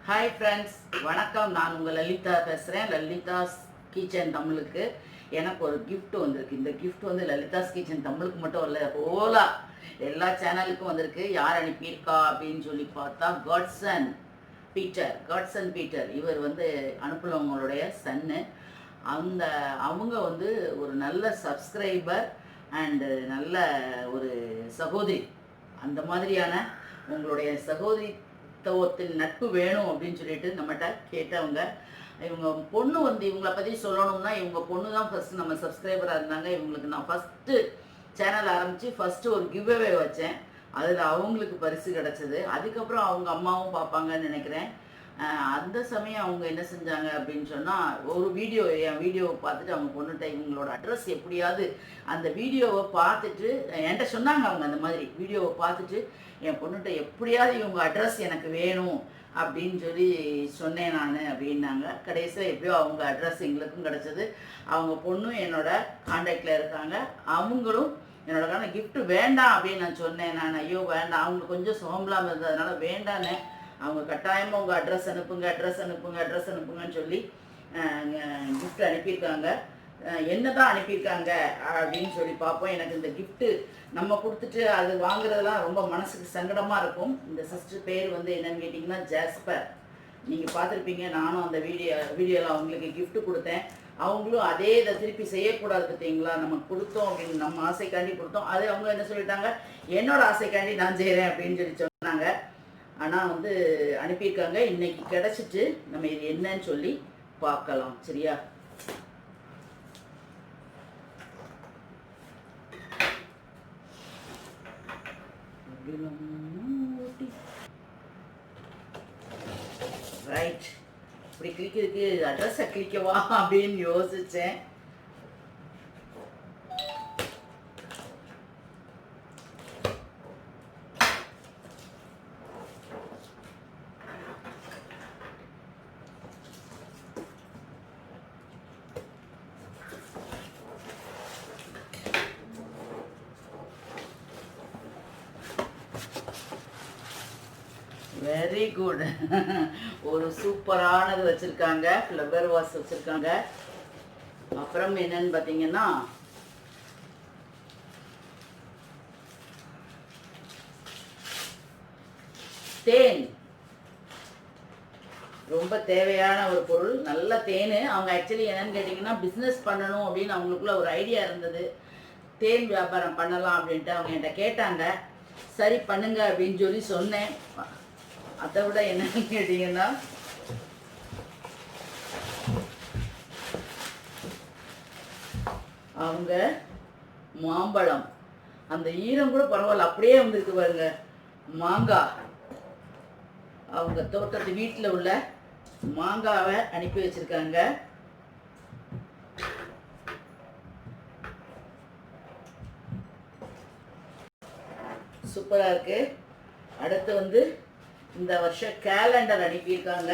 Hi friends, வணக்கம். நான் உங்கள் லலிதா பேசுகிறேன். லலிதாஸ் கிச்சன் தமிழுக்கு எனக்கு ஒரு கிஃப்ட் வந்திருக்கு. இந்த கிஃப்ட் வந்து லலிதாஸ் கிச்சன் தமிழுக்கு மட்டும் இல்லை, ஓலா எல்லா சேனலுக்கும் வந்திருக்கு. யார் அனுப்பியிருக்கா அப்படின்னு சொல்லி பார்த்தா காட்சன் பீட்டர். இவர் வந்து அனுப்புனவங்களுடைய சன்னு. அவங்க வந்து ஒரு நல்ல சப்ஸ்கிரைபர் அண்டு நல்ல ஒரு சகோதரி. அந்த மாதிரியான உங்களுடைய சகோதரித்துவத்தின் நட்பு வேணும் அப்படின்னு சொல்லிட்டு நம்மகிட்ட கேட்டவங்க. இவங்க பொண்ணு வந்து இவங்களை பற்றி சொல்லணும்னா, இவங்க பொண்ணு தான் ஃபஸ்ட்டு நம்ம சப்ஸ்கிரைபராக இருந்தாங்க. இவங்களுக்கு நான் ஃபஸ்ட்டு சேனல் ஆரம்பித்து ஃபஸ்ட்டு ஒரு கிவ்அவே வச்சேன். அதில் அவங்களுக்கு பரிசு கிடச்சிது. அதுக்கப்புறம் அவங்க அம்மாவும் பார்ப்பாங்கன்னு நினைக்கிறேன். அந்த சமயம் அவங்க என்ன செஞ்சாங்க அப்படின்னு சொன்னால், என் வீடியோவை பார்த்துட்டு அவங்க பொண்ணுகிட்ட இவங்களோட அட்ரஸ் எப்படியாவது அந்த வீடியோவை பார்த்துட்டு என்கிட்ட சொன்னாங்க. அவங்க அந்த மாதிரி வீடியோவை பார்த்துட்டு என் பொண்ணுகிட்ட எப்படியாவது இவங்க அட்ரஸ் எனக்கு வேணும் அப்படின்னு சொல்லி சொன்னேன் நான் அப்படின்னாங்க. கடைசியில் எப்படியோ அவங்க அட்ரஸ் எங்களுக்கும் கிடச்சிது. அவங்க பொண்ணும் என்னோட கான்டாக்டில் இருக்காங்க. அவங்களும் என்னோட கிஃப்ட் வேண்டாம் அப்படின்னு நான் சொன்னேன். நான் ஐயோ வேண்டாம், அவங்களுக்கு கொஞ்சம் சோம்பலாமல் இருந்ததுனால வேண்டான்னு அவங்க கட்டாயமாக உங்கள் அட்ரஸ் அனுப்புங்கன்னு சொல்லி கிஃப்ட் அனுப்பியிருக்காங்க. என்ன தான் அனுப்பியிருக்காங்க அப்படின்னு சொல்லி பார்ப்போம். எனக்கு இந்த கிஃப்ட்டு நம்ம கொடுத்துட்டு அது வாங்குறதுலாம் ரொம்ப மனசுக்கு சங்கடமாக இருக்கும். இந்த சிஸ்டர் பேர் வந்து என்னன்னு கேட்டிங்கன்னா ஜாஸ்பர். நீங்கள் பார்த்துருப்பீங்க. நானும் அந்த வீடியோவில் அவங்களுக்கு கிஃப்ட் கொடுத்தேன். அவங்களும் அதே இதை திருப்பி செய்யக்கூடாது பார்த்தீங்களா, நம்ம கொடுத்தோம் அப்படின்னு நம்ம ஆசைக்காண்டி கொடுத்தோம். அது அவங்க என்ன சொல்லிட்டாங்க, என்னோட ஆசைக்காண்டி நான் செய்கிறேன் அப்படின்னு சொல்லி சொன்னாங்க. ஆனால் வந்து அனுப்பியிருக்காங்க. இன்னைக்கு கிடச்சிட்டு நம்ம இது என்னன்னு சொல்லி பார்க்கலாம். சரியா? ரைட், இப்படி கிளிக்கிறதுக்கு அட்ரஸை கிளிக்கவா அப்படின்னு யோசித்தேன். Very good. ஒரு சூப்பரானது வச்சுருக்காங்க. ஃப்ளவர் வாஸ் வச்சுருக்காங்க. அப்புறம் என்னன்னு பார்த்தீங்கன்னா, தேன். ரொம்ப தேவையான ஒரு பொருள், நல்ல தேன். அவங்க ஆக்சுவலி என்னன்னு கேட்டிங்கன்னா, பிஸ்னஸ் பண்ணணும் அப்படின்னு அவங்களுக்குள்ள ஒரு ஐடியா இருந்தது. தேன் வியாபாரம் பண்ணலாம் அப்படின்ட்டு அவங்க என்கிட்ட கேட்டாங்க. சரி பண்ணுங்க அப்படின்னு சொல்லி சொன்னேன். அதை விட என்னன்னு கேட்டிங்கன்னா, அவங்க மாம்பழம், அந்த ஈரம் கூட பரவாயில்ல, அப்படியே வந்திருக்கு பாருங்க. மாங்காய், அவங்க தோட்டத்து வீட்டில் உள்ள மாங்காவை அனுப்பி வச்சிருக்காங்க. சூப்பராக இருக்கு. அடுத்து வந்து இந்த வருஷம் கேலண்டர் அனுப்பியிருக்காங்க.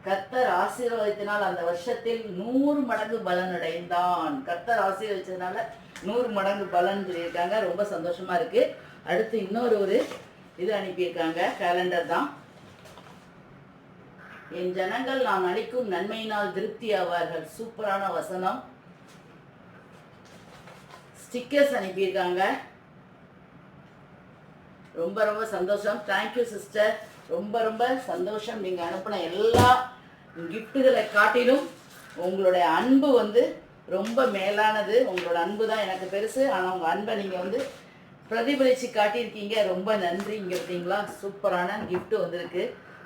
கர்த்தர் ஆசீர்வாதத்தினால் அந்த வருஷத்தில் 100 மடங்கு பலன் அடைந்தான். கர்த்தர் ஆசீர்வதிச்சதுனால 100 மடங்கு பலன் சொல்லியிருக்காங்க. ரொம்ப சந்தோஷமா இருக்கு. அடுத்து இன்னொரு இது அனுப்பியிருக்காங்க. கேலண்டர் தான். என் ஜனங்கள் நான் அளிக்கும் நன்மையினால் திருப்தி ஆவார்கள். சூப்பரான வசனம். ஸ்டிக்கர்ஸ் அனுப்பியிருக்காங்க. ரொம்ப ரொம்ப சந்தோஷம். Thank you sister. ரொம்ப சந்தோஷம். நீங்கள் அனுப்பின எல்லா கிஃப்ட்டுகளை காட்டிலும் உங்களுடைய அன்பு வந்து ரொம்ப மேலானது. உங்களோட அன்பு தான் எனக்கு பெருசு. ஆனால் உங்கள் அன்பை நீங்கள் வந்து பிரதிபலித்து காட்டியிருக்கீங்க. ரொம்ப நன்றி. இங்கே பார்த்தீங்களா, சூப்பரான கிஃப்ட்டு வந்திருக்கு.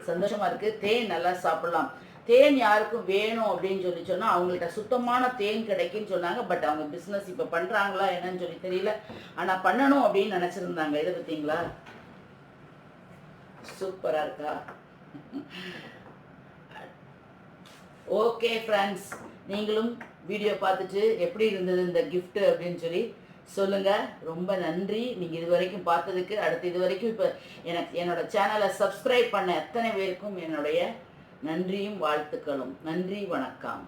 சந்தோஷமாக இருக்குது. தேன் நல்லா சாப்பிட்லாம். தேன் யாருக்கும் வேணும் அப்படின்னு சொல்லி சொன்னால் அவங்கள்ட்ட சுத்தமான தேன் கிடைக்குன்னு சொன்னாங்க. பட் அவங்க பிஸ்னஸ் இப்போ பண்ணுறாங்களா என்னன்னு சொல்லி தெரியல. ஆனால் பண்ணணும் அப்படின்னு நினச்சிருந்தாங்க. இதை பார்த்தீங்களா, சூப்பராக இருக்கா? ஓகே ஃப்ரெண்ட்ஸ், நீங்களும் வீடியோ பார்த்துட்டு எப்படி இருந்தது இந்த கிஃப்ட் அப்படின்னு சொல்லி சொல்லுங்கள். ரொம்ப நன்றி நீங்கள் இது வரைக்கும் பார்த்ததுக்கு. அடுத்து இது வரைக்கும் இப்போ என்னோட சேனலை சப்ஸ்கிரைப் பண்ண எத்தனை பேருக்கும் என்னுடைய நன்றியும் வாழ்த்துக்களும். நன்றி, வணக்கம்.